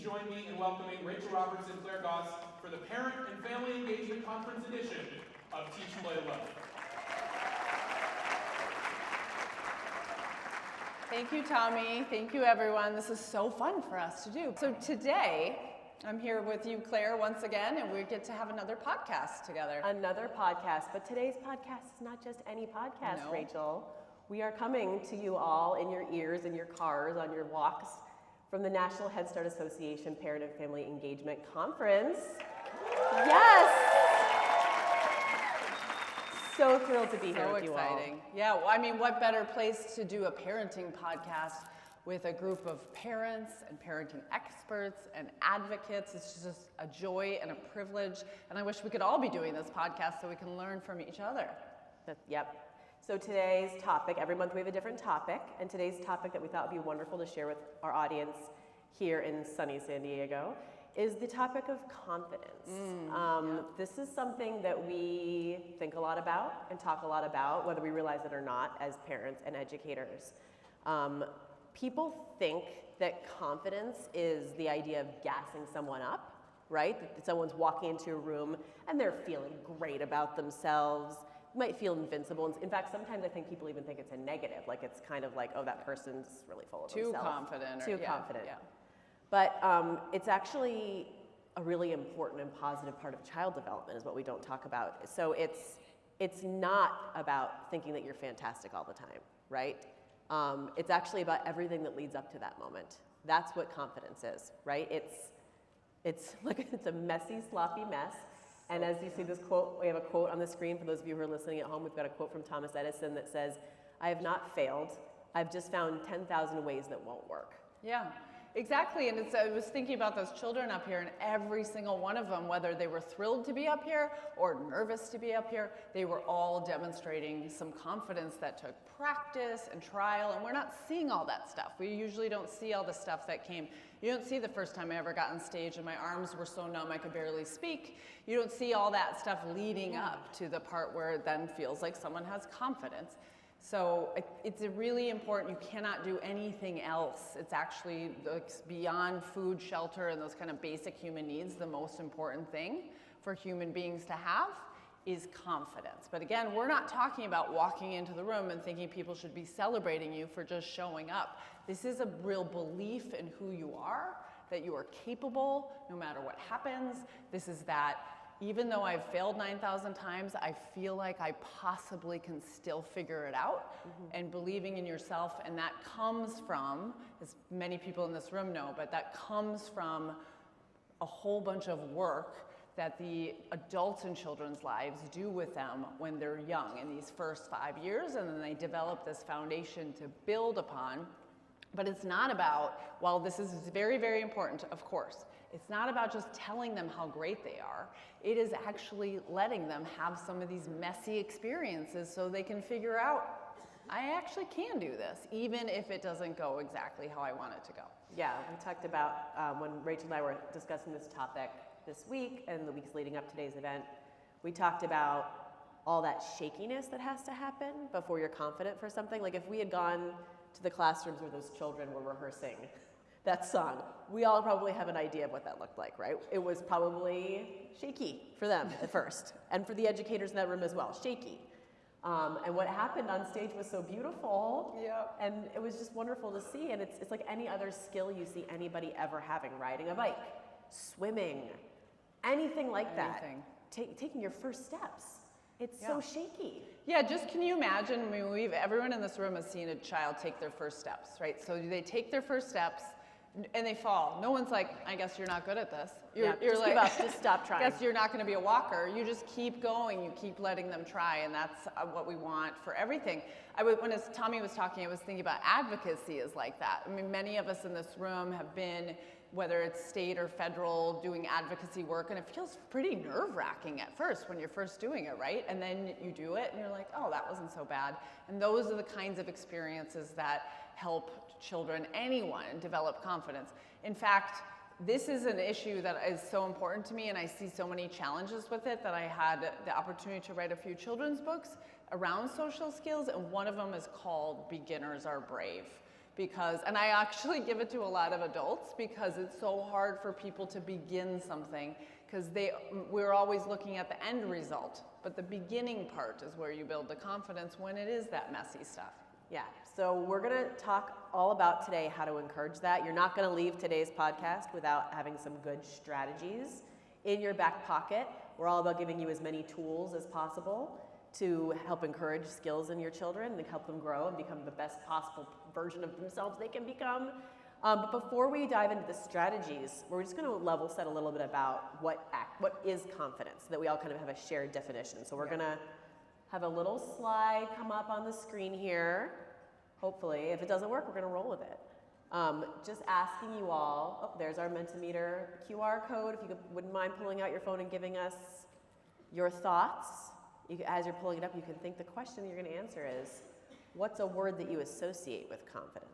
join me in welcoming Rachel Roberts and Claire Goss for the Parent and Family Engagement Conference edition of Teach, Play, Love. Thank you, Tommy. Thank you, everyone. This is so fun for us to do. So today, I'm here with you, Claire, once again, and we get to have another podcast together. Another podcast, but today's podcast is not just any podcast, No. Rachel. We are coming to you all in your ears, in your cars, on your walks from the National Head Start Association Parent and Family Engagement Conference. Yes! So thrilled to be here with you all. So exciting. Yeah, well, I mean, what better place to do a parenting podcast with a group of parents and parenting experts and advocates. It's just a joy and a privilege, and I wish we could all be doing this podcast so we can learn from each other. Yep. So today's topic, every month we have a different topic, and today's topic that we thought would be wonderful to share with our audience here in sunny San Diego is the topic of confidence. This is something that we think a lot about and talk a lot about, whether we realize it or not, as parents and educators. People think that confidence is the idea of gassing someone up, right? That someone's walking into a room and they're feeling great about themselves, might feel invincible. In fact, sometimes I think people even think it's a negative, like it's kind of like, oh, that person's really full of Too themselves. confident. Too confident. Yeah. But it's actually a really important and positive part of child development is what we don't talk about. So it's not about thinking that you're fantastic all the time, right? It's actually about everything that leads up to that moment. That's what confidence is, right? It's like it's a messy, sloppy mess. And as you see this quote, we have a quote on the screen for those of you who are listening at home. We've got a quote from Thomas Edison that says, "I have not failed. I've just found 10,000 ways that won't work." Yeah, exactly. And I was thinking about those children up here, and every single one of them, whether they were thrilled to be up here or nervous to be up here, they were all demonstrating some confidence that took practice and trial. And we're not seeing all that stuff. We usually don't see all the stuff that came. You don't see the first time I ever got on stage and my arms were so numb I could barely speak. You don't see all that stuff leading up to the part where it then feels like someone has confidence. So it's really important. You cannot do anything else. It's actually beyond food, shelter, and those kind of basic human needs. The most important thing for human beings to have is confidence. But again, we're not talking about walking into the room and thinking people should be celebrating you for just showing up. This is a real belief in who you are, that you are capable no matter what happens. This is that even though I've failed 9,000 times, I feel like I possibly can still figure it out, and believing in yourself. And that comes from, as many people in this room know, but that comes from a whole bunch of work that the adults in children's lives do with them when they're young in these first 5 years, and then they develop this foundation to build upon. But it's not about, while this is very, very important, of course, it's not about just telling them how great they are. It is actually letting them have some of these messy experiences so they can figure out, I actually can do this, even if it doesn't go exactly how I want it to go. Yeah, we talked about when Rachel and I were discussing this topic this week and the weeks leading up to today's event, we talked about all that shakiness that has to happen before you're confident for something. Like if we had gone to the classrooms where those children were rehearsing that song, we all probably have an idea of what that looked like, right? It was probably shaky for them at first, and for the educators in that room as well, shaky. And what happened on stage was so beautiful, and it was just wonderful to see. And it's like any other skill you see anybody ever having, riding a bike, swimming, anything like that, taking your first steps. It's so shaky. Yeah, just can you imagine, I mean, everyone in this room has seen a child take their first steps, right? So they take their first steps and they fall. No one's like, I guess you're not good at this. You're just like, give up, just stop trying. I guess you're not gonna be a walker. You just keep going, you keep letting them try, and that's what we want for everything. When Tommy was talking, I was thinking about advocacy is like that. I mean, many of us in this room have been, whether it's state or federal, doing advocacy work, and it feels pretty nerve-wracking at first when you're first doing it, right? And then you do it, and you're like, oh, that wasn't so bad. And those are the kinds of experiences that help children, anyone, develop confidence. In fact, this is an issue that is so important to me, and I see so many challenges with it that I had the opportunity to write a few children's books around social skills, and one of them is called Beginners Are Brave. because, and I actually give it to a lot of adults because it's so hard for people to begin something because we're always looking at the end result, but the beginning part is where you build the confidence when it is that messy stuff. Yeah, so we're gonna talk all about today how to encourage that. You're not gonna leave today's podcast without having some good strategies in your back pocket. We're all about giving you as many tools as possible to help encourage skills in your children and help them grow and become the best possible version of themselves they can become. But before we dive into the strategies, we're just going to level set a little bit about what is confidence, so that we all kind of have a shared definition. So we're going to have a little slide come up on the screen here. Hopefully, if it doesn't work, we're going to roll with it. Just asking you all, oh, there's our Mentimeter QR code. If you wouldn't mind pulling out your phone and giving us your thoughts. As you're pulling it up, you can think the question you're going to answer is, what's a word that you associate with confidence?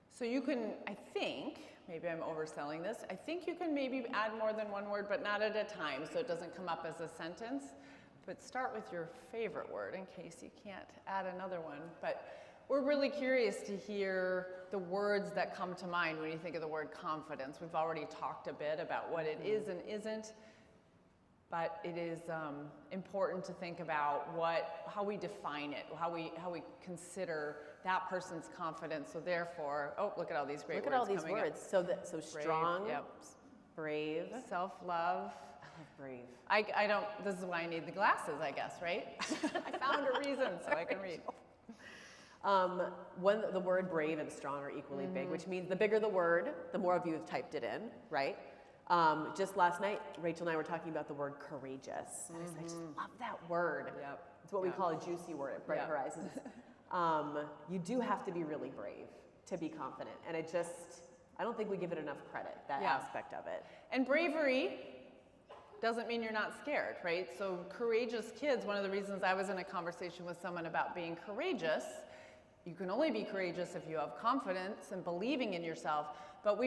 So you can, I think, maybe I'm overselling this, I think you can maybe add more than one word, but not at a time, so it doesn't come up as a sentence. But start with your favorite word in case you can't add another one. But we're really curious to hear the words that come to mind when you think of the word confidence. We've already talked a bit about what it is and isn't, but it is important to think about how we define it, how we consider that person's confidence. So therefore, oh, look at all these great words. Look at all these words. So Brave, strong, yep. Brave, Self-love. I love brave. I don't. This is why I need the glasses, I guess, right? I found a reason so I can read. When the word brave and strong are equally big, which means the bigger the word, the more of you have typed it in, right? Just last night, Rachel and I were talking about the word courageous. And I just love that word. Yep. It's what we call a juicy word at Bright Horizons. You do have to be really brave to be confident. And I don't think we give it enough credit, that aspect of it. And bravery doesn't mean you're not scared, right? So courageous kids, one of the reasons I was in a conversation with someone about being courageous, you can only be courageous if you have confidence and believing in yourself. But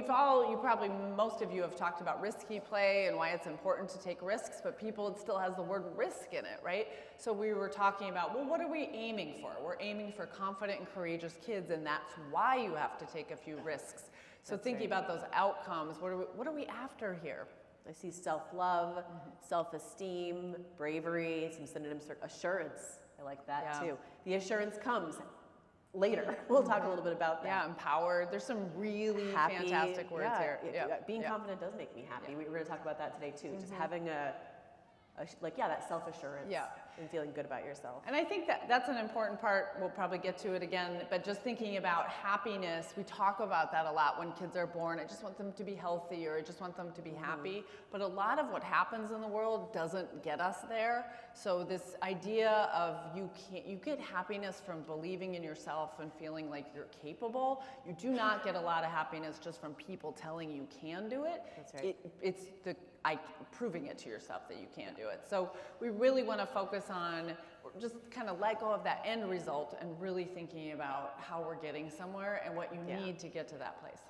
most of you have talked about risky play and why it's important to take risks, but it still has the word risk in it, right? So we were talking about, well, what are we aiming for? We're aiming for confident and courageous kids, and that's why you have to take a few risks. So thinking about those outcomes, what are we after here? I see self-love, self-esteem, bravery, some synonyms for assurance. I like that too. The assurance comes later. We'll talk a little bit about that. Yeah, empowered. There's some really fantastic words here. Being confident does make me happy. We're going to talk about that today too. Just having that self-assurance and feeling good about yourself. And I think that's an important part. We'll probably get to it again, but just thinking about happiness, we talk about that a lot when kids are born. I just want them to be healthy, or I just want them to be happy. But a lot of what happens in the world doesn't get us there. So this idea of you get happiness from believing in yourself and feeling like you're capable. You do not get a lot of happiness just from people telling you can do it. That's right. It's proving it to yourself that you can do it. So we really want to focus on just kind of let go of that end result and really thinking about how we're getting somewhere and what you need to get to that place.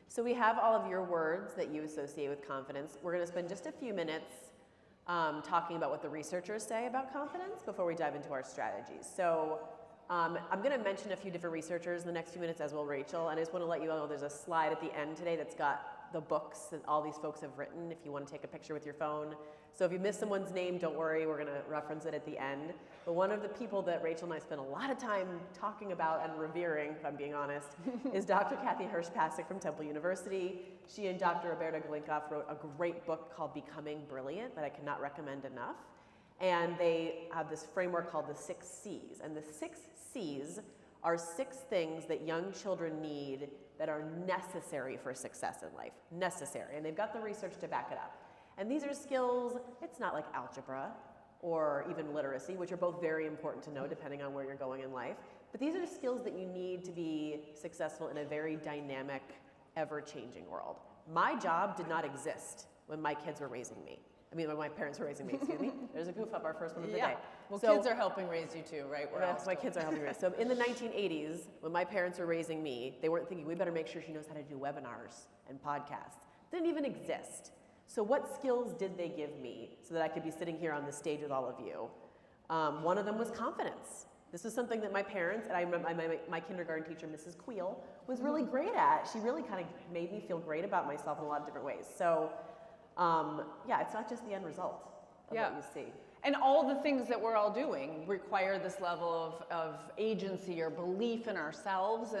So we have all of your words that you associate with confidence. We're going to spend just a few minutes talking about what the researchers say about confidence before we dive into our strategies. So I'm going to mention a few different researchers in the next few minutes, as will Rachel, and I just want to let you know there's a slide at the end today that's got the books that all these folks have written if you want to take a picture with your phone. So if you miss someone's name, don't worry, we're going to reference it at the end. But one of the people that Rachel and I spent a lot of time talking about and revering, if I'm being honest, is Dr. Kathy Hirsh-Pasek from Temple University. She and Dr. Roberta Golinkoff wrote a great book called Becoming Brilliant that I cannot recommend enough. And they have this framework called the 6 C's. And the 6 C's are 6 things that young children need that are necessary for success in life. Necessary. And they've got the research to back it up. And these are skills, it's not like algebra or even literacy, which are both very important to know depending on where you're going in life. But these are skills that you need to be successful in a very dynamic, ever-changing world. My job did not exist when my kids were raising me. When my parents were raising me, excuse me. There's a goof up, our first one of the day. Well, kids are helping raise you too, right? My kids are helping raise. So in the 1980s, when my parents were raising me, they weren't thinking, we better make sure she knows how to do webinars and podcasts. Didn't even exist. So what skills did they give me so that I could be sitting here on the stage with all of you? One of them was confidence. This was something that my parents, and I remember my kindergarten teacher, Mrs. Queel, was really great at. She really kind of made me feel great about myself in a lot of different ways. So, yeah, it's not just the end result of what you see. And all the things that we're all doing require this level of agency or belief in ourselves.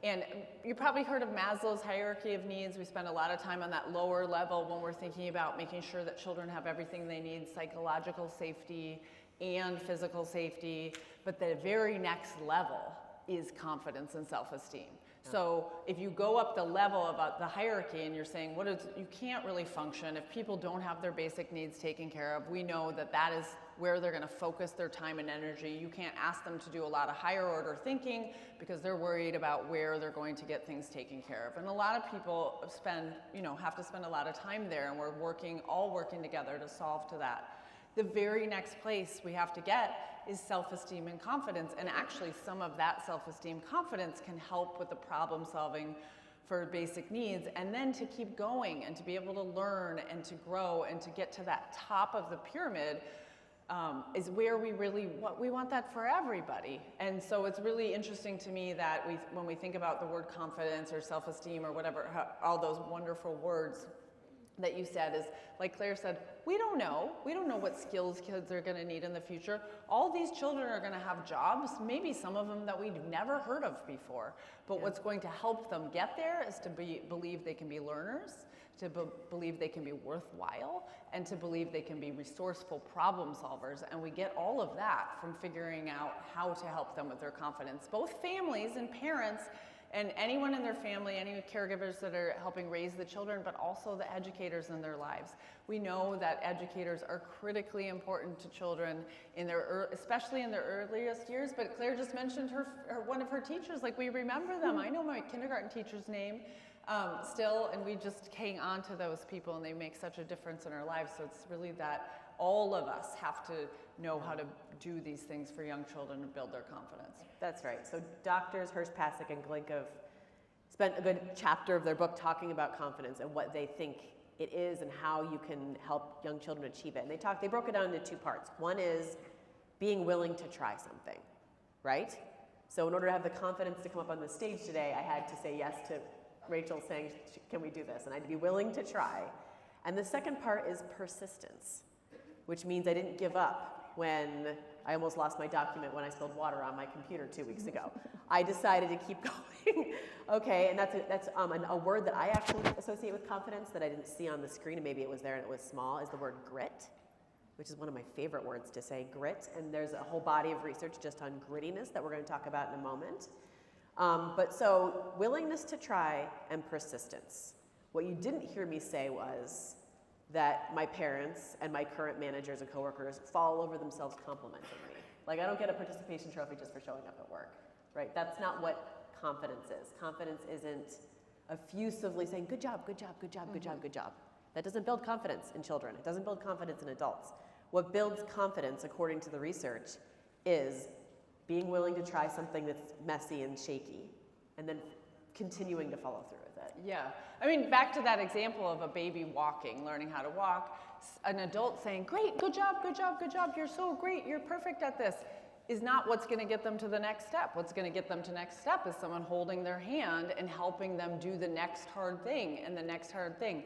And you probably heard of Maslow's hierarchy of needs. We spend a lot of time on that lower level when we're thinking about making sure that children have everything they need, psychological safety and physical safety. But the very next level is confidence and self-esteem. So if you go up the level of the hierarchy and you're saying, you can't really function if people don't have their basic needs taken care of, we know that that is where they're going to focus their time and energy. You can't ask them to do a lot of higher order thinking because they're worried about where they're going to get things taken care of. And a lot of people have to spend a lot of time there, and we're all working together to solve to that. The very next place we have to get is self-esteem and confidence, and actually some of that self-esteem confidence can help with the problem solving for basic needs, and then to keep going and to be able to learn and to grow and to get to that top of the pyramid is where we want that for everybody. And so it's really interesting to me that when we think about the word confidence or self-esteem or whatever, all those wonderful words that you said, is like Claire said, we don't know what skills kids are going to need in the future. All these children are going to have jobs, maybe some of them that we've never heard of before, but what's going to help them get there is to believe they can be learners, to believe they can be worthwhile, and to believe they can be resourceful problem solvers. And we get all of that from figuring out how to help them with their confidence. Both families and parents and anyone in their family, any caregivers that are helping raise the children, but also the educators in their lives. We know that educators are critically important to children especially in their earliest years, but Claire just mentioned one of her teachers, like we remember them. I know my kindergarten teacher's name still, and we just hang on to those people, and they make such a difference in our lives. So it's really that all of us have to know how to do these things for young children and build their confidence. That's right. So doctors Hirsh-Pasek and Golinkoff spent a good chapter of their book talking about confidence and what they think it is and how you can help young children achieve it. And they broke it down into two parts. One is being willing to try something, right? So in order to have the confidence to come up on the stage today, I had to say yes to Rachel saying, can we do this? And I had to be willing to try. And the second part is persistence, which means I didn't give up when I almost lost my document when I spilled water on my computer 2 weeks ago. I decided to keep going. Okay, and that's a word that I actually associate with confidence that I didn't see on the screen, and maybe it was there and it was small, is the word grit, which is one of my favorite words to say, grit. And there's a whole body of research just on grittiness that we're going to talk about in a moment. But so willingness to try and persistence. What you didn't hear me say was that my parents and my current managers and coworkers fall over themselves complimenting me. Like, I don't get a participation trophy just for showing up at work, right? That's not what confidence is. Confidence isn't effusively saying, good job, good job, good job, good job, good job. That doesn't build confidence in children. It doesn't build confidence in adults. What builds confidence, according to the research, is being willing to try something that's messy and shaky, and then continuing to follow through with it. Yeah. I mean, back to that example of a baby walking, learning how to walk, an adult saying, great, good job, good job, good job, you're so great, you're perfect at this, is not what's going to get them to the next step. What's going to get them to next step is someone holding their hand and helping them do the next hard thing and the next hard thing.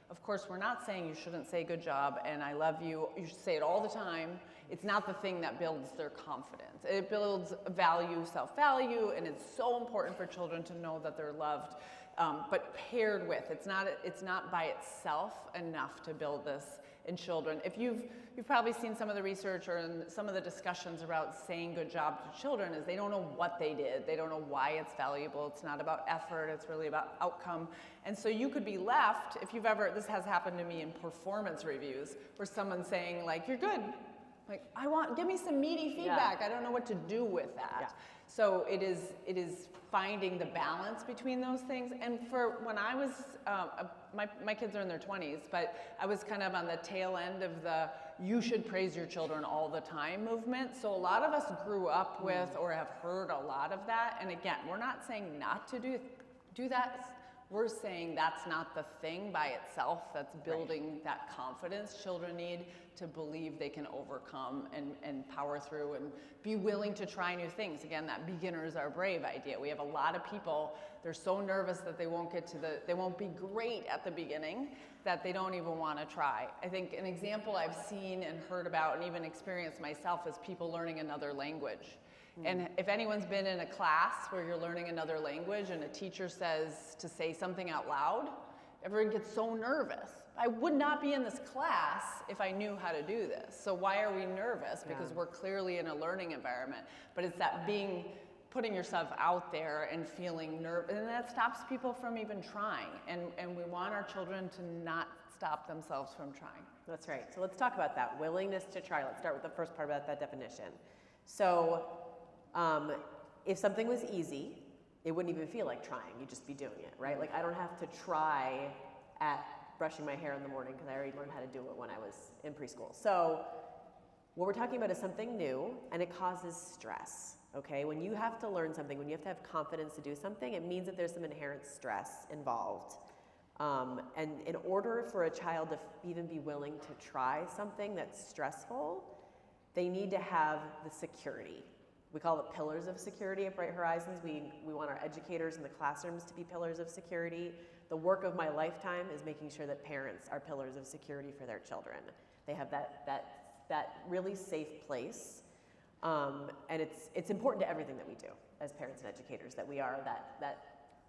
Of course, we're not saying you shouldn't say good job and I love you. You should say it all the time. It's not the thing that builds their confidence. It builds value, self-value, and it's so important for children to know that they're loved. But paired with, it's not by itself enough to build this in children. If you've probably seen some of the research or in some of the discussions about saying good job to children, is they don't know what they did. They don't know why it's valuable. It's not about effort. It's really about outcome. And so you could be left, this has happened to me in performance reviews, where someone's saying like, you're good. Like, give me some meaty feedback. Yeah. I don't know what to do with that. Yeah. So it is finding the balance between those things. And for when I was, my kids are in their 20s, but I was kind of on the tail end of the you should praise your children all the time movement. So a lot of us grew up with or have heard a lot of that. And again, we're not saying not to do that. We're saying that's not the thing by itself that's building that confidence children need to believe they can overcome and power through and be willing to try new things. Again, that beginners are brave idea. We have a lot of people, they're so nervous that they won't be great at the beginning that they don't even want to try. I think an example I've seen and heard about and even experienced myself is people learning another language. And if anyone's been in a class where you're learning another language and a teacher says to say something out loud, everyone gets so nervous. I would not be in this class if I knew how to do this. So why are we nervous? Because we're clearly in a learning environment. But it's that putting yourself out there and feeling nervous, and that stops people from even trying. And we want our children to not stop themselves from trying. That's right. So let's talk about that willingness to try. Let's start with the first part about that definition. So if something was easy, it wouldn't even feel like trying. You'd just be doing it, right? Like I don't have to try at brushing my hair in the morning because I already learned how to do it when I was in preschool. So what we're talking about is something new and it causes stress, okay? When you have to learn something, when you have to have confidence to do something, it means that there's some inherent stress involved. And in order for a child to even be willing to try something that's stressful, they need to have the security. We call it pillars of security at Bright Horizons. We want our educators in the classrooms to be pillars of security. The work of my lifetime is making sure that parents are pillars of security for their children. They have that really safe place. And it's important to everything that we do as parents and educators, that we are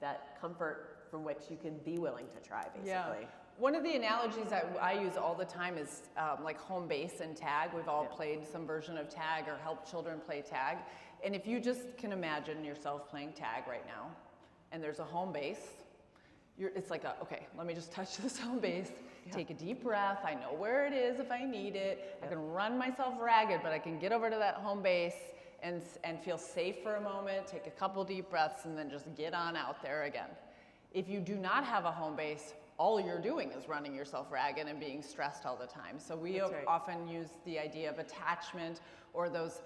that comfort from which you can be willing to try, basically. Yeah. One of the analogies that I use all the time is like home base and tag. We've all played some version of tag or helped children play tag. And if you just can imagine yourself playing tag right now, and there's a home base, it's like, okay, let me just touch this home base, take a deep breath, I know where it is if I need it, I can run myself ragged, but I can get over to that home base and feel safe for a moment, take a couple deep breaths, and then just get on out there again. If you do not have a home base, all you're doing is running yourself ragged and being stressed all the time. So we often use the idea of attachment, or those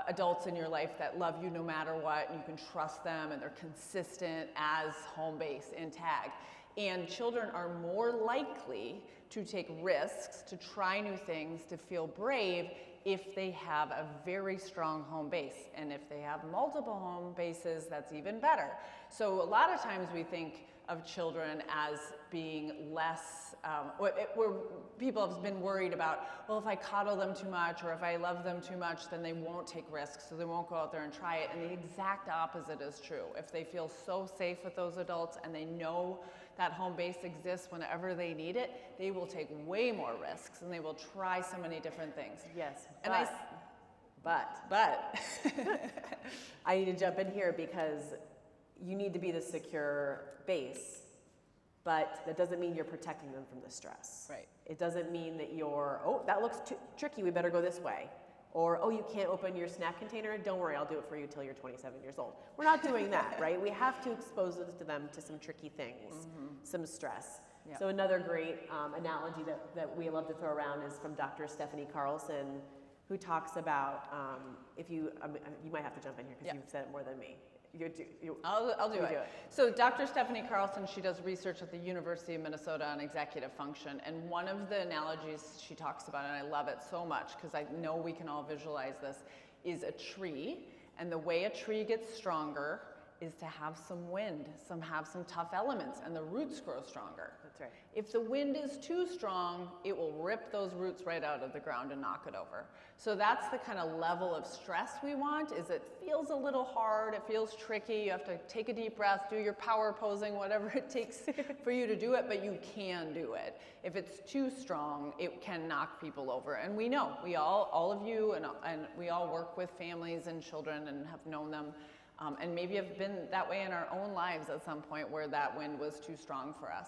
adults in your life that love you no matter what, and you can trust them and they're consistent as home base in tag. And children are more likely to take risks, to try new things, to feel brave if they have a very strong home base. And if they have multiple home bases, that's even better. So a lot of times we think of children as being less, where people have been worried about, well, if I coddle them too much or if I love them too much, then they won't take risks, so they won't go out there and try it. And the exact opposite is true. If they feel so safe with those adults and they know that home base exists whenever they need it, they will take way more risks and they will try so many different things. Yes, and but I need to jump in here because you need to be the secure base, but that doesn't mean you're protecting them from the stress. Right. It doesn't mean that you're, oh, that looks too tricky, we better go this way. Or, oh, you can't open your snack container, don't worry, I'll do it for you till you're 27 years old. We're not doing that, right? We have to expose them to some tricky things, some stress. Yeah. So another great analogy that we love to throw around is from Dr. Stephanie Carlson, who talks about, you might have to jump in here because you've said it more than me. I'll do it. So Dr. Stephanie Carlson, she does research at the University of Minnesota on executive function, and one of the analogies she talks about, and I love it so much because I know we can all visualize this, is a tree. And the way a tree gets stronger is to have some wind, have some tough elements, and the roots grow stronger. That's right. If the wind is too strong, it will rip those roots right out of the ground and knock it over. So that's the kind of level of stress we want, is it feels a little hard, it feels tricky, you have to take a deep breath, do your power posing, whatever it takes for you to do it, but you can do it. If it's too strong, it can knock people over. And we know, all of you, and we all work with families and children and have known them, and maybe have been that way in our own lives at some point where that wind was too strong for us.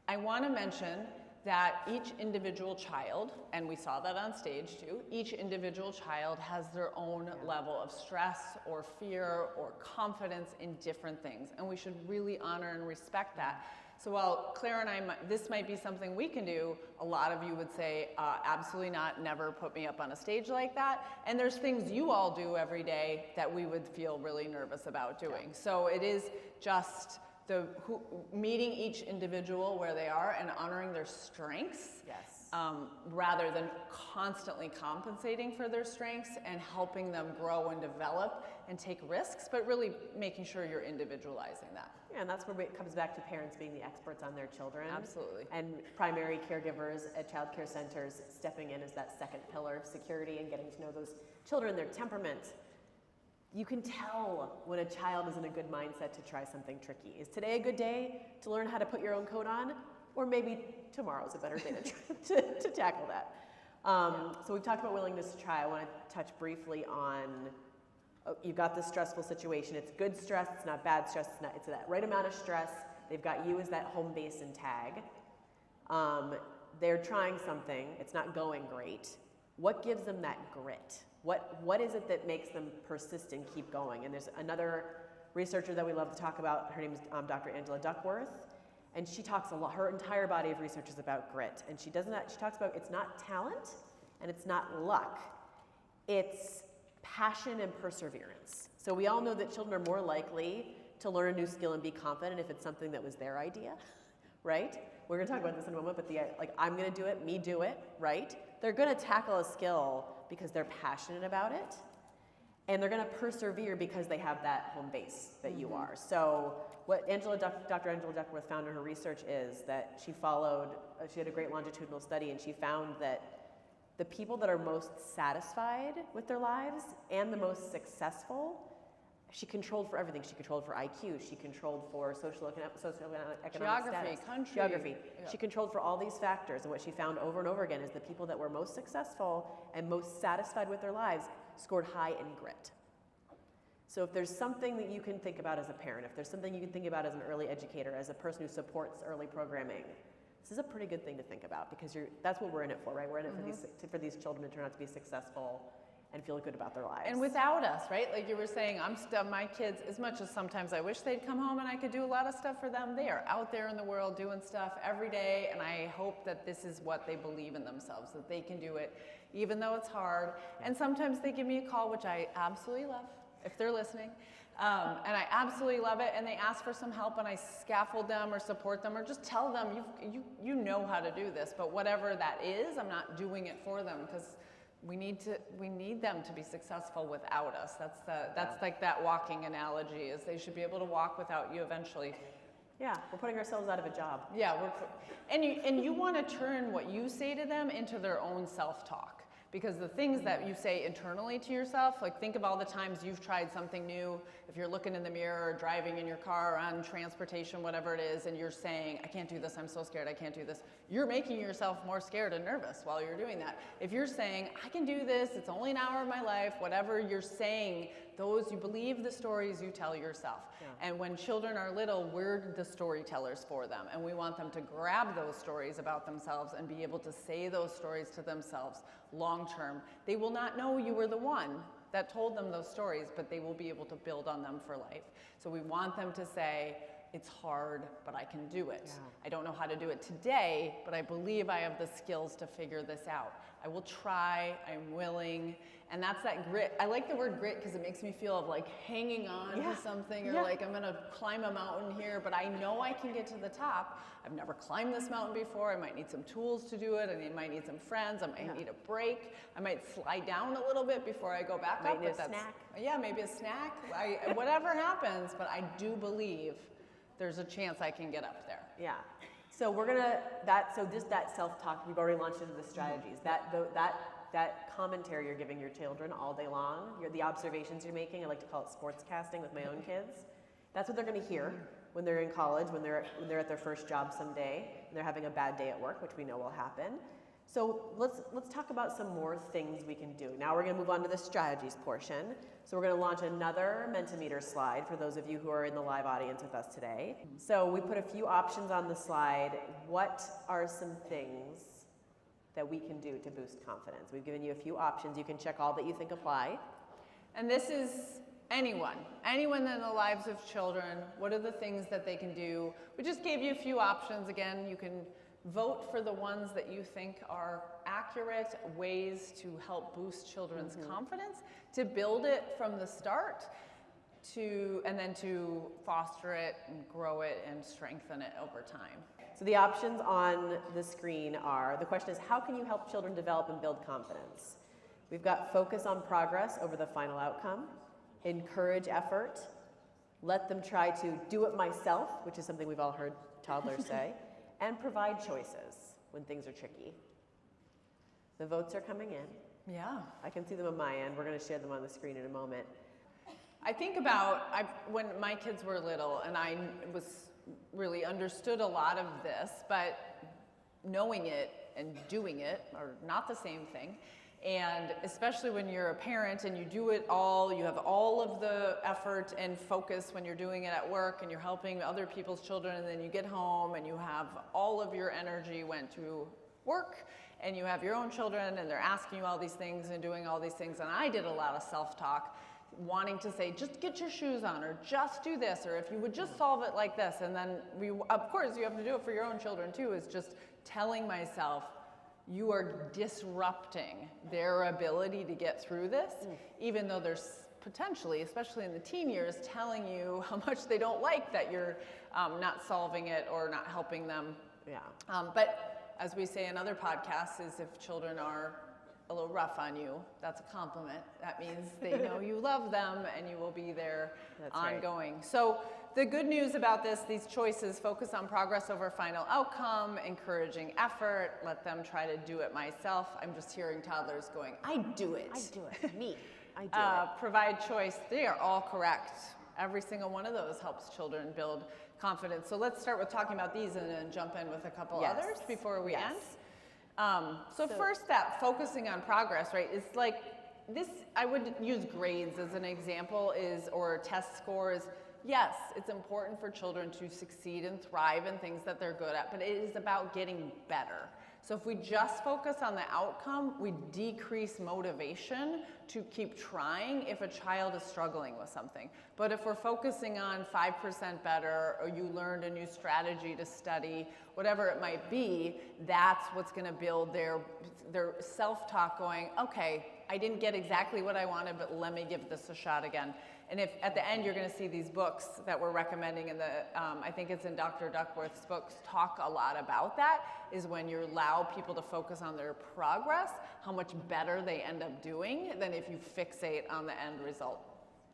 I want to mention that each individual child, and we saw that on stage too, each individual child has their own level of stress or fear or confidence in different things, and we should really honor and respect that. So while Claire and I, this might be something we can do, a lot of you would say, absolutely not, never put me up on a stage like that. And there's things you all do every day that we would feel really nervous about doing. So it is just meeting each individual where they are and honoring their strengths. Yes. Rather than constantly compensating for their strengths and helping them grow and develop and take risks, but really making sure you're individualizing that. Yeah, and that's where it comes back to parents being the experts on their children. Absolutely. And primary caregivers at child care centers stepping in as that second pillar of security and getting to know those children, their temperament. You can tell when a child is in a good mindset to try something tricky. Is today a good day to learn how to put your own coat on? Or maybe tomorrow's a better day to tackle that. So we've talked about willingness to try. I want to touch briefly on, you've got this stressful situation. It's good stress, it's not bad stress, it's that right amount of stress. They've got you as that home base and tag. They're trying something, it's not going great. What gives them that grit? What is it that makes them persist and keep going? And there's another researcher that we love to talk about. Her name is Dr. Angela Duckworth. And she talks a lot, her entire body of research is about grit. And she talks about it's not talent and it's not luck. It's passion and perseverance. So we all know that children are more likely to learn a new skill and be confident if it's something that was their idea, right? We're gonna talk about this in a moment, but I'm gonna do it, me do it, right? They're gonna tackle a skill because they're passionate about it. And they're gonna persevere because they have that home base that you are. So what Dr. Angela Duckworth found in her research is that she had a great longitudinal study, and she found that the people that are most satisfied with their lives and the most successful, she controlled for everything. She controlled for IQ, she controlled for socioeconomic Geography, status, country. geography. Yeah. She controlled for all these factors, and what she found over and over again is the people that were most successful and most satisfied with their lives scored high in grit. So if there's something that you can think about as a parent, if there's something you can think about as an early educator, as a person who supports early programming, this is a pretty good thing to think about, because that's what we're in it for, right? We're in it for these children to turn out to be successful and feel good about their lives. And without us, right? Like you were saying, my kids, as much as sometimes I wish they'd come home and I could do a lot of stuff for them, they are out there in the world doing stuff every day, and I hope that this is what they believe in themselves, that they can do it, even though it's hard. And sometimes they give me a call, which I absolutely love, if they're listening. And I absolutely love it, and they ask for some help, and I scaffold them or support them or just tell them, you know how to do this, but whatever that is, I'm not doing it for them, because we need them to be successful without us. That's like that walking analogy, is they should be able to walk without you eventually. Yeah, we're putting ourselves out of a job. Yeah, and you want to turn what you say to them into their own self-talk. Because the things that you say internally to yourself, like think of all the times you've tried something new, if you're looking in the mirror or driving in your car or on transportation, whatever it is, and you're saying, I can't do this, I'm so scared, I can't do this. You're making yourself more scared and nervous while you're doing that. If you're saying, I can do this, it's only an hour of my life, whatever you're saying, you believe the stories you tell yourself. Yeah. And when children are little, we're the storytellers for them. And we want them to grab those stories about themselves and be able to say those stories to themselves long term. They will not know you were the one that told them those stories, but they will be able to build on them for life. So we want them to say, it's hard, but I can do it. Yeah. I don't know how to do it today, but I believe I have the skills to figure this out. I will try, I'm willing, and that's that grit. I like the word grit because it makes me feel of like hanging on to something, or like I'm gonna climb a mountain here, but I know I can get to the top. I've never climbed this mountain before. I might need some tools to do it. I might need some friends. I might need a break. I might slide down a little bit before I go back up. Might need a snack. Yeah, maybe a snack. Whatever happens, but I do believe there's a chance I can get up there. Yeah. So we're gonna that self-talk, we've already launched into the strategies. That commentary you're giving your children all day long, the observations you're making, I like to call it sportscasting with my own kids. That's what they're gonna hear when they're in college, when they're at their first job someday, and they're having a bad day at work, which we know will happen. So let's talk about some more things we can do. Now we're gonna move on to the strategies portion. So we're gonna launch another Mentimeter slide for those of you who are in the live audience with us today. So we put a few options on the slide. What are some things that we can do to boost confidence? We've given you a few options. You can check all that you think apply. And this is anyone in the lives of children. What are the things that they can do? We just gave you a few options. Again, you can vote for the ones that you think are accurate ways to help boost children's confidence, to build it from the start. and then to foster it and grow it and strengthen it over time. So the options on the screen are, the question is, how can you help children develop and build confidence? We've got focus on progress over the final outcome, encourage effort, let them try to do it myself, which is something we've all heard toddlers say, and provide choices when things are tricky. The votes are coming in. Yeah. I can see them on my end. We're going to share them on the screen in a moment. I think about when my kids were little, and I was really understood a lot of this, but knowing it and doing it are not the same thing. And especially when you're a parent and you do it all, you have all of the effort and focus when you're doing it at work and you're helping other people's children, and then you get home and you have all of your energy went to work, and you have your own children and they're asking you all these things and doing all these things. And I did a lot of self-talk, wanting to say, just get your shoes on, or just do this, or if you would just solve it like this. And then of course you have to do it for your own children too, is just telling myself, you are disrupting their ability to get through this, even though there's potentially, especially in the teen years, telling you how much they don't like that you're not solving it or not helping them. Yeah. But as we say in other podcasts, is if children are a little rough on you, that's a compliment. That means they know you love them and you will be there ongoing. Right. So the good news about these choices, focus on progress over final outcome, encouraging effort, let them try to do it myself. I'm just hearing toddlers going, I do it. I do it. Me. I do it. Provide choice. They are all correct. Every single one of those helps children build confidence. So let's start with talking about these and then jump in with a couple others before we end. So first, that focusing on progress, right, is like this, I would use grades as an example, or test scores. Yes, it's important for children to succeed and thrive in things that they're good at, but it is about getting better. So if we just focus on the outcome, we decrease motivation to keep trying if a child is struggling with something. But if we're focusing on 5% better, or you learned a new strategy to study, whatever it might be, that's what's going to build their self-talk going, okay, I didn't get exactly what I wanted, but let me give this a shot again. And if at the end you're going to see these books that we're recommending in I think it's in Dr. Duckworth's books, talk a lot about that, is when you allow people to focus on their progress, how much better they end up doing than if you fixate on the end result.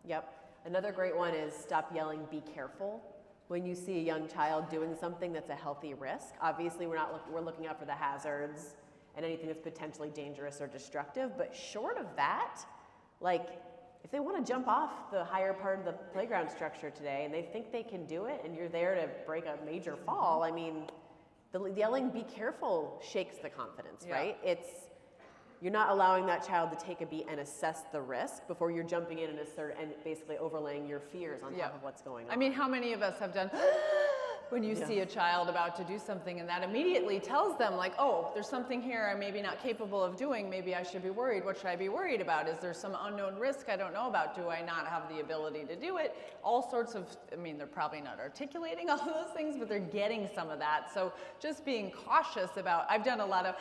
Yep. Another great one is stop yelling, be careful. When you see a young child doing something that's a healthy risk, obviously we're looking out for the hazards and anything that's potentially dangerous or destructive, but short of that, like, if they want to jump off the higher part of the playground structure today and they think they can do it and you're there to break a major fall, I mean, the yelling, be careful, shakes the confidence, right? You're not allowing that child to take a beat and assess the risk before you're jumping in and basically overlaying your fears on top of what's going on. I mean, how many of us have done when you see a child about to do something and that immediately tells them, like, oh, there's something here I'm maybe not capable of doing, maybe I should be worried. What should I be worried about? Is there some unknown risk I don't know about? Do I not have the ability to do it? All sorts of, I mean, they're probably not articulating all those things, but they're getting some of that. So just being cautious about, I've done a lot of,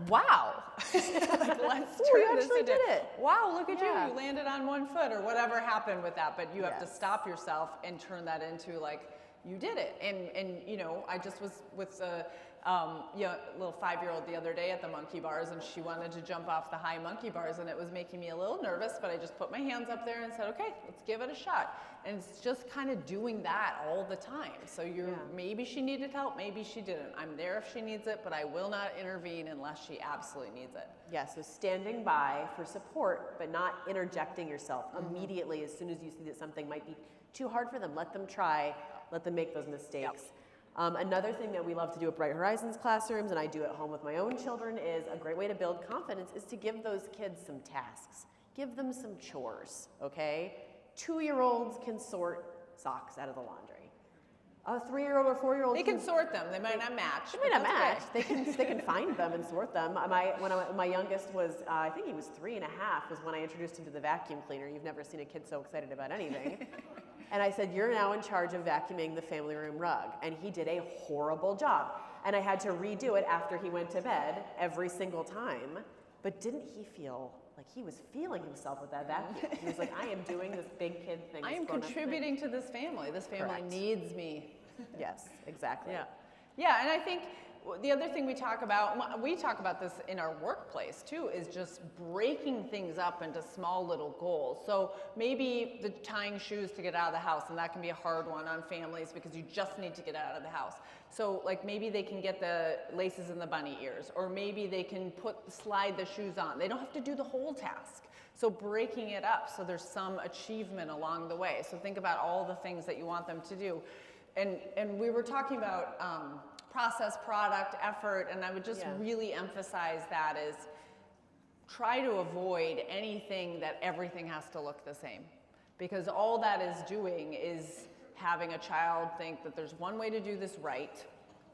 wow, like, let's turn this into, wow, look at you landed on one foot, or whatever happened with that, but you have to stop yourself and turn that into, like, you did it. And you know, I just was with a little 5-year-old the other day at the monkey bars, and she wanted to jump off the high monkey bars, and it was making me a little nervous, but I just put my hands up there and said, okay, let's give it a shot. And it's just kind of doing that all the time. So maybe she needed help, maybe she didn't. I'm there if she needs it, but I will not intervene unless she absolutely needs it. Yeah, so standing by for support, but not interjecting yourself immediately as soon as you see that something might be too hard for them. Let them try. Let them make those mistakes. Another thing that we love to do at Bright Horizons classrooms, and I do at home with my own children, is a great way to build confidence is to give those kids some tasks. Give them some chores, okay? 2-year-olds can sort socks out of the laundry. A 3-year-old or 4-year-old can sort them. They might not match. They might not match. They can find them and sort them. My youngest was, I think he was 3 and a half, was when I introduced him to the vacuum cleaner. You've never seen a kid so excited about anything. And I said, you're now in charge of vacuuming the family room rug. And he did a horrible job. And I had to redo it after he went to bed every single time. But didn't he feel like he was feeling himself with that vacuum. He was like, I am doing this big kid thing. I am contributing to this family. This family Correct. needs me. Yes, exactly. Yeah. Yeah, and I think the other thing we talk about this in our workplace too, is just breaking things up into small little goals. So maybe the tying shoes to get out of the house, and that can be a hard one on families because you just need to get out of the house. So like maybe they can get the laces in the bunny ears, or maybe they can slide the shoes on. They don't have to do the whole task. So breaking it up so there's some achievement along the way. So think about all the things that you want them to do. And we were talking about process, product, effort, and I would just really emphasize that is try to avoid anything that everything has to look the same. Because all that is doing is having a child think that there's one way to do this right,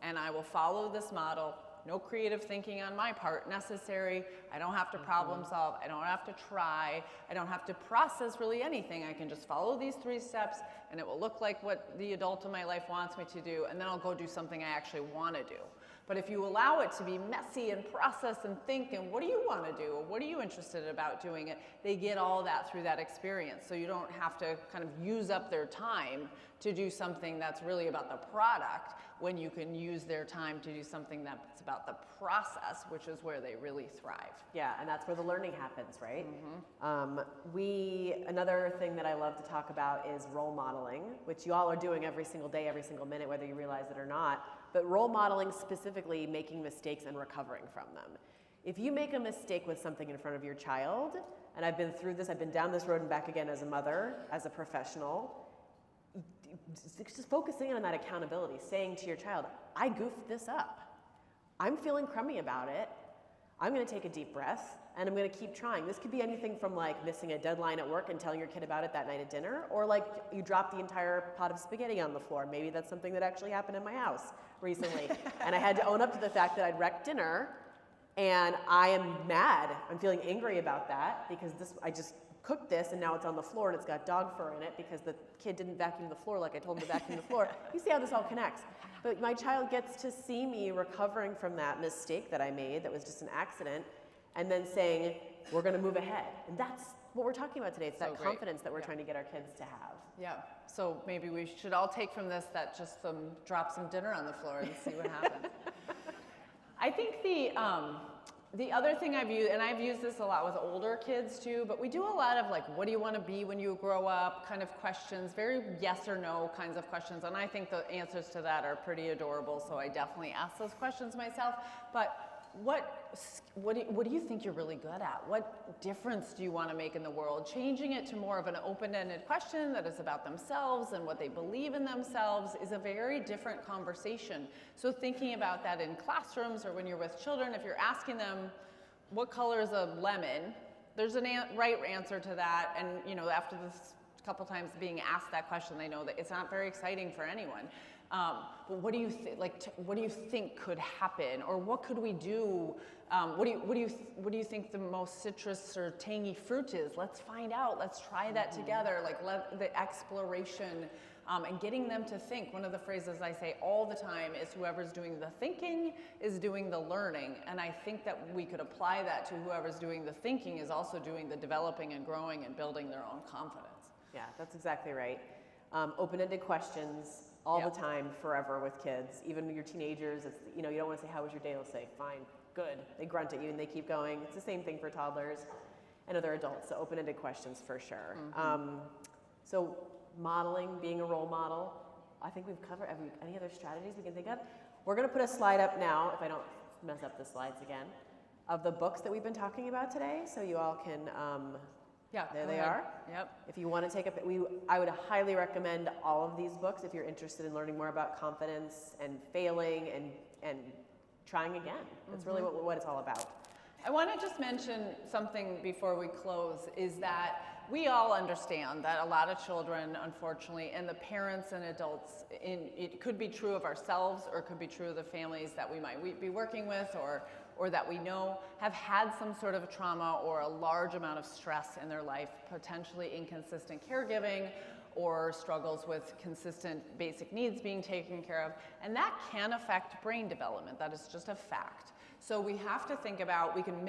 and I will follow this model. No creative thinking on my part necessary. I don't have to problem solve. I don't have to try. I don't have to process really anything. I can just follow these 3 steps and it will look like what the adult in my life wants me to do, and then I'll go do something I actually want to do. But if you allow it to be messy and process and think, and what do you want to do? Or what are you interested about doing it? They get all that through that experience. So you don't have to kind of use up their time to do something that's really about the product, when you can use their time to do something that's about the process, which is where they really thrive. Yeah, and that's where the learning happens, right? Another thing that I love to talk about is role modeling, which you all are doing every single day, every single minute, whether you realize it or not. But role modeling, specifically making mistakes and recovering from them. If you make a mistake with something in front of your child, and I've been through this, I've been down this road and back again as a mother, as a professional, just focusing on that accountability, saying to your child, I goofed this up. I'm feeling crummy about it. I'm going to take a deep breath, and I'm going to keep trying. This could be anything from like missing a deadline at work and telling your kid about it that night at dinner, or like you dropped the entire pot of spaghetti on the floor. Maybe that's something that actually happened in my house recently. And I had to own up to the fact that I'd wrecked dinner, and I am mad. I'm feeling angry about that because I just cooked this and now it's on the floor and it's got dog fur in it because the kid didn't vacuum the floor like I told him to vacuum the floor. You see how this all connects. But my child gets to see me recovering from that mistake that I made that was just an accident, and then saying, we're going to move ahead. And that's what we're talking about today. It's that confidence that we're trying to get our kids to have. Yeah. So maybe we should all take from this that just drop some dinner on the floor and see what happens. I think the other thing I've used, and I've used this a lot with older kids too, but we do a lot of like, what do you want to be when you grow up kind of questions, very yes or no kinds of questions. And I think the answers to that are pretty adorable. So I definitely ask those questions myself. But what do you think you're really good at? What difference do you want to make in the world? Changing it to more of an open-ended question that is about themselves and what they believe in themselves is a very different conversation. So thinking about that in classrooms or when you're with children, if you're asking them, what color is a lemon? There's a right answer to that. And after this couple times being asked that question, they know that it's not very exciting for anyone. But what do you what do you think could happen, or what could we do? What do you think the most citrus or tangy fruit is? Let's find out. Let's try that together. Like the exploration and getting them to think. One of the phrases I say all the time is whoever's doing the thinking is doing the learning, and I think that we could apply that to whoever's doing the thinking is also doing the developing and growing and building their own confidence. Yeah, that's exactly right. Open-ended questions. All the time, forever with kids. Even your teenagers, it's, you don't want to say, how was your day? They'll say, fine, good. They grunt at you and they keep going. It's the same thing for toddlers and other adults, so open-ended questions for sure. So modeling, being a role model, I think we've covered any other strategies we can think of. We're going to put a slide up now, if I don't mess up the slides again, of the books that we've been talking about today, so you all can... there they are. Yep. If you want to take I would highly recommend all of these books if you're interested in learning more about confidence and failing and trying again. That's really what it's all about. I want to just mention something before we close, is that we all understand that a lot of children, unfortunately, and the parents and adults, it could be true of ourselves or it could be true of the families that we might be working with or that we know, have had some sort of trauma or a large amount of stress in their life, potentially inconsistent caregiving or struggles with consistent basic needs being taken care of. And that can affect brain development. That is just a fact. So we have to think about, we can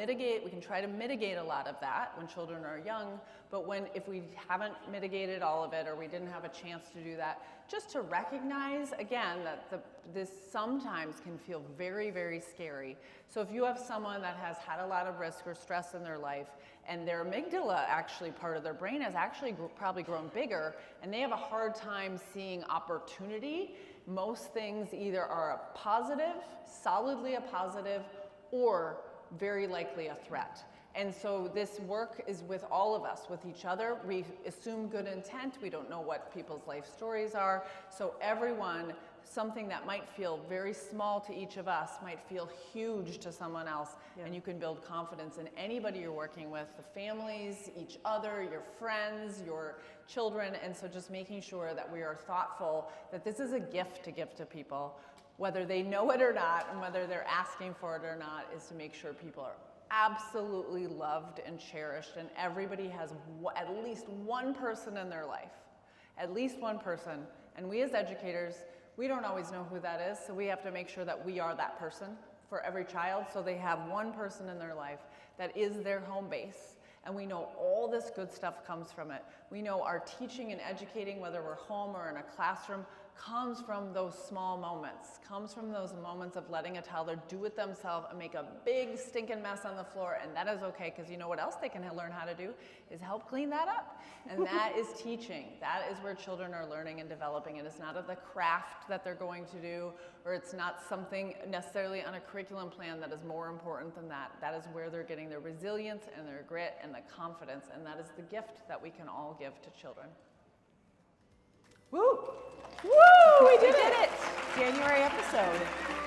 try to mitigate a lot of that when children are young, but if we haven't mitigated all of it or we didn't have a chance to do that, just to recognize, again, that this sometimes can feel very, very scary. So if you have someone that has had a lot of risk or stress in their life, and their amygdala, actually part of their brain, has actually probably grown bigger, and they have a hard time seeing opportunity, most things either are a positive, solidly a positive, or very likely a threat. And so this work is with all of us, with each other. We assume good intent. We don't know what people's life stories are. So everyone, something that might feel very small to each of us might feel huge to someone else. Yeah. And you can build confidence in anybody you're working with, the families, each other, your friends, your children. And so just making sure that we are thoughtful, that this is a gift to give to people, whether they know it or not, and whether they're asking for it or not, is to make sure people are absolutely loved and cherished, and everybody has at least one person in their life, at least one person. And we as educators, we don't always know who that is, so we have to make sure that we are that person for every child, so they have one person in their life that is their home base. And we know all this good stuff comes from it. We know our teaching and educating, whether we're home or in a classroom, comes from those small moments, comes from those moments of letting a toddler do it themselves and make a big stinking mess on the floor, and that is okay, because you know what else they can learn how to do is help clean that up. And that is teaching. That is where children are learning and developing. It is not the craft that they're going to do, or it's not something necessarily on a curriculum plan that is more important than that. That is where they're getting their resilience and their grit and the confidence, and that is the gift that we can all give to children. Woo! Woo! We did it! January episode.